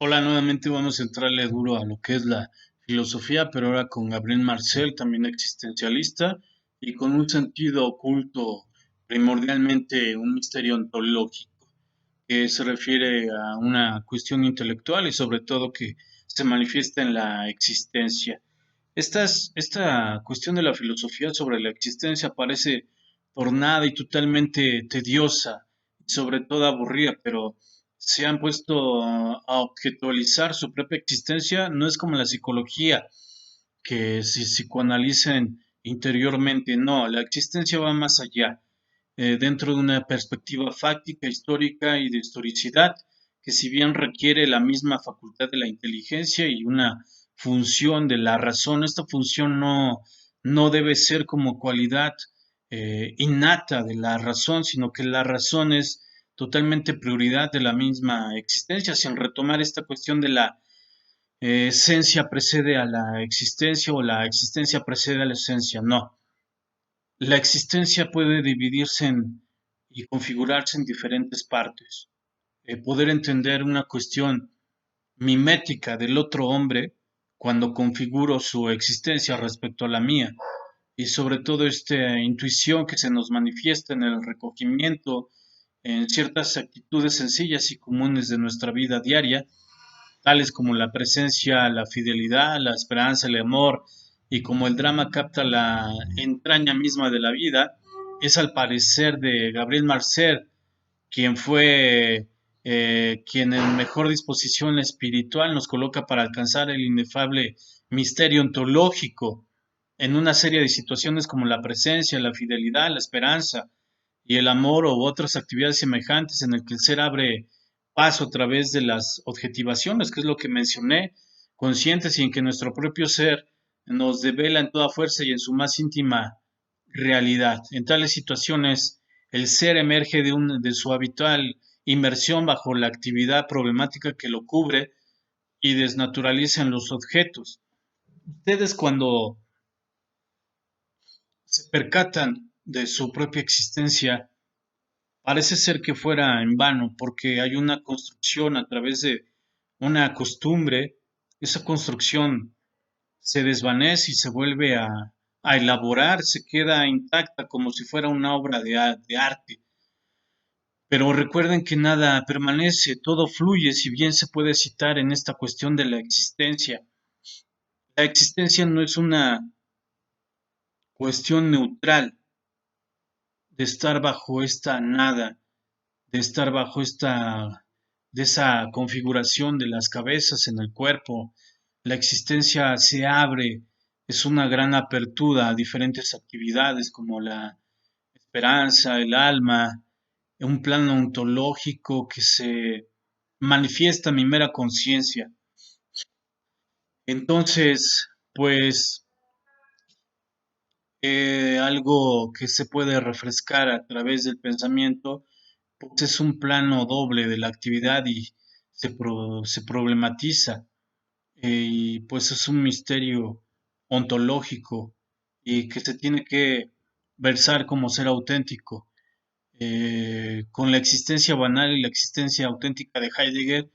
Hola, nuevamente vamos a entrarle duro a lo que es la filosofía, pero ahora con Gabriel Marcel, también existencialista, y con un sentido oculto, primordialmente un misterio ontológico, que se refiere a una cuestión intelectual y sobre todo que se manifiesta en la existencia. Esta cuestión de la filosofía sobre la existencia parece tornada y totalmente tediosa, y sobre todo aburrida, pero se han puesto a objetualizar su propia existencia. No es como la psicología, que se psicoanalicen interiormente. No, la existencia va más allá, dentro de una perspectiva fáctica, histórica y de historicidad, que si bien requiere la misma facultad de la inteligencia y una función de la razón, esta función no debe ser como cualidad innata de la razón, sino que la razón es totalmente prioridad de la misma existencia, sin retomar esta cuestión de la esencia precede a la existencia o la existencia precede a la esencia. No, la existencia puede dividirse y configurarse en diferentes partes. Poder entender una cuestión mimética del otro hombre cuando configuro su existencia respecto a la mía, y sobre todo esta intuición que se nos manifiesta en el recogimiento en ciertas actitudes sencillas y comunes de nuestra vida diaria, tales como la presencia, la fidelidad, la esperanza, el amor, y como el drama capta la entraña misma de la vida, es al parecer de Gabriel Marcel, quien fue quien en mejor disposición espiritual nos coloca para alcanzar el inefable misterio ontológico en una serie de situaciones como la presencia, la fidelidad, la esperanza y el amor u otras actividades semejantes en el que el ser abre paso a través de las objetivaciones, que es lo que mencioné, conscientes y en que nuestro propio ser nos devela en toda fuerza y en su más íntima realidad. En tales situaciones, el ser emerge de su habitual inmersión bajo la actividad problemática que lo cubre y desnaturaliza en los objetos. Ustedes cuando se percatan de su propia existencia, parece ser que fuera en vano, porque hay una construcción a través de una costumbre. Esa construcción se desvanece y se vuelve a elaborar, se queda intacta como si fuera una obra de arte. Pero recuerden que nada permanece, todo fluye, si bien se puede citar en esta cuestión de la existencia. La existencia no es una cuestión neutral de estar bajo esta nada, de estar bajo de esa configuración de las cabezas en el cuerpo. La existencia se abre, es una gran apertura a diferentes actividades como la esperanza, el alma, un plano ontológico que se manifiesta mi mera conciencia. Entonces, pues algo que se puede refrescar a través del pensamiento, pues es un plano doble de la actividad y se problematiza, y pues es un misterio ontológico y que se tiene que versar como ser auténtico. Con la existencia banal y la existencia auténtica de Heidegger,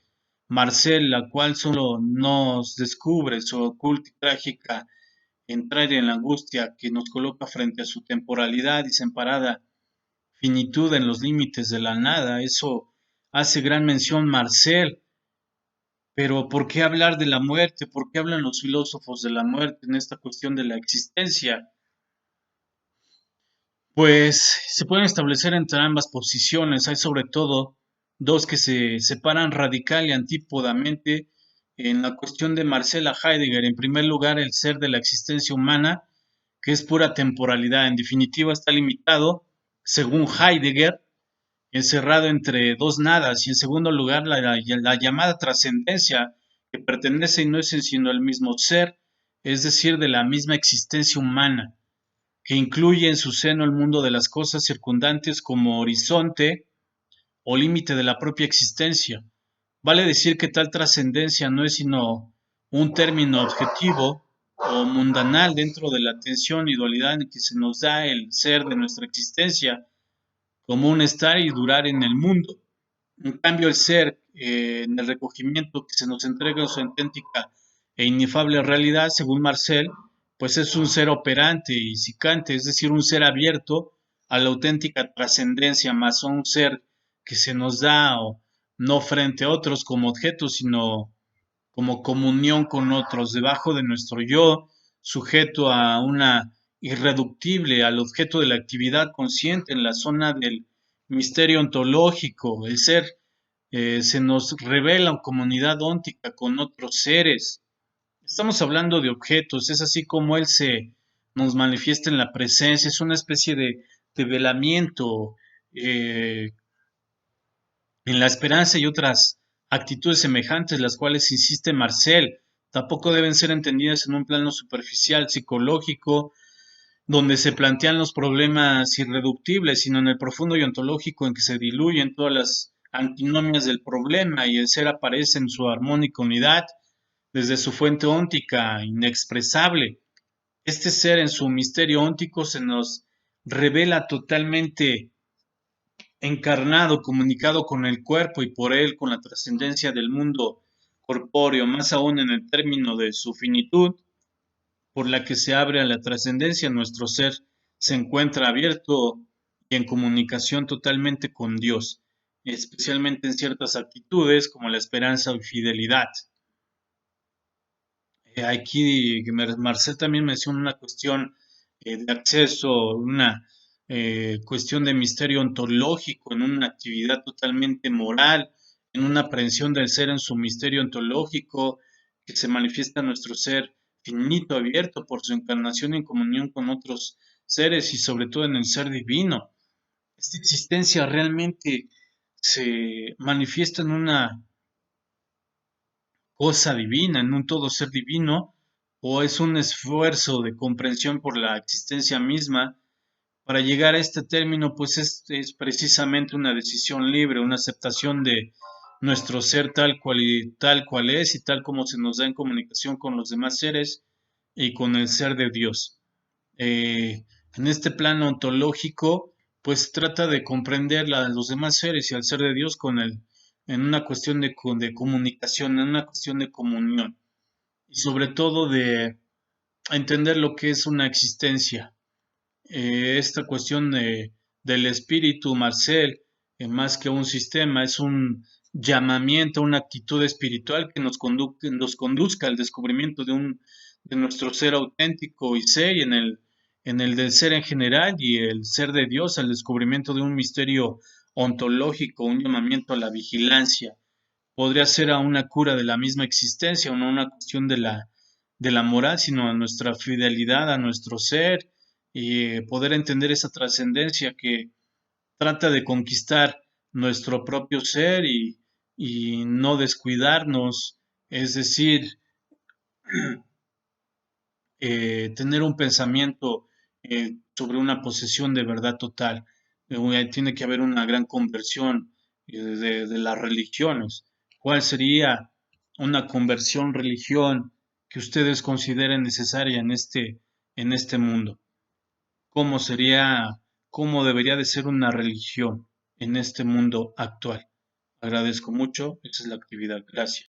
Marcel, la cual solo nos descubre su oculta y trágica entrar en la angustia que nos coloca frente a su temporalidad y separada finitud en los límites de la nada. Eso hace gran mención Marcel, pero ¿por qué hablar de la muerte? ¿Por qué hablan los filósofos de la muerte en esta cuestión de la existencia? Pues se pueden establecer entre ambas posiciones. Hay sobre todo dos que se separan radical y antípodamente en la cuestión de Marcela Heidegger. En primer lugar, el ser de la existencia humana, que es pura temporalidad. En definitiva, está limitado, según Heidegger, encerrado entre dos nadas. Y en segundo lugar, la llamada trascendencia, que pertenece y no es sino el mismo ser, es decir, de la misma existencia humana, que incluye en su seno el mundo de las cosas circundantes como horizonte o límite de la propia existencia. Vale decir que tal trascendencia no es sino un término objetivo o mundanal dentro de la tensión y dualidad en que se nos da el ser de nuestra existencia como un estar y durar en el mundo. En cambio, el ser en el recogimiento que se nos entrega en su auténtica e inefable realidad, según Marcel, pues es un ser operante y sicante, es decir, un ser abierto a la auténtica trascendencia, más un ser que se nos da no frente a otros como objetos, sino como comunión con otros, debajo de nuestro yo, sujeto a una irreductible, al objeto de la actividad consciente en la zona del misterio ontológico. El ser se nos revela en comunidad óntica con otros seres. Estamos hablando de objetos, es así como Él se nos manifiesta en la presencia, es una especie de velamiento en la esperanza y otras actitudes semejantes, las cuales insiste Marcel, tampoco deben ser entendidas en un plano superficial, psicológico, donde se plantean los problemas irreductibles, sino en el profundo y ontológico en que se diluyen todas las antinomias del problema y el ser aparece en su armónica unidad desde su fuente óntica inexpresable. Este ser en su misterio óntico se nos revela totalmente encarnado, comunicado con el cuerpo y por él con la trascendencia del mundo corpóreo, más aún en el término de su finitud, por la que se abre a la trascendencia, nuestro ser se encuentra abierto y en comunicación totalmente con Dios, especialmente en ciertas actitudes como la esperanza y fidelidad. Aquí Marcel también menciona una cuestión de acceso, una cuestión de misterio ontológico, en una actividad totalmente moral, en una aprehensión del ser en su misterio ontológico, que se manifiesta en nuestro ser finito, abierto por su encarnación en comunión con otros seres y sobre todo en el ser divino. Esta existencia realmente se manifiesta en una cosa divina, en un todo ser divino, o es un esfuerzo de comprensión por la existencia misma. Para llegar a este término, pues es precisamente una decisión libre, una aceptación de nuestro ser tal cual es y tal como se nos da en comunicación con los demás seres y con el ser de Dios. En este plano ontológico, pues trata de comprender los demás seres y al ser de Dios en una cuestión de comunicación, en una cuestión de comunión y sobre todo de entender lo que es una existencia. Esta cuestión del espíritu, Marcel, más que un sistema, es un llamamiento, una actitud espiritual que nos conduzca al descubrimiento de nuestro ser auténtico y ser, y en el del ser en general y el ser de Dios, al descubrimiento de un misterio ontológico, un llamamiento a la vigilancia. Podría ser a una cura de la misma existencia, o no una cuestión de la moral, sino a nuestra fidelidad, a nuestro ser, y poder entender esa trascendencia que trata de conquistar nuestro propio ser y no descuidarnos, es decir, tener un pensamiento sobre una posesión de verdad total. Tiene que haber una gran conversión de las religiones. ¿Cuál sería una conversión religión que ustedes consideren necesaria en este mundo? ¿Cómo sería, cómo debería de ser una religión en este mundo actual? Agradezco mucho, esa es la actividad. Gracias.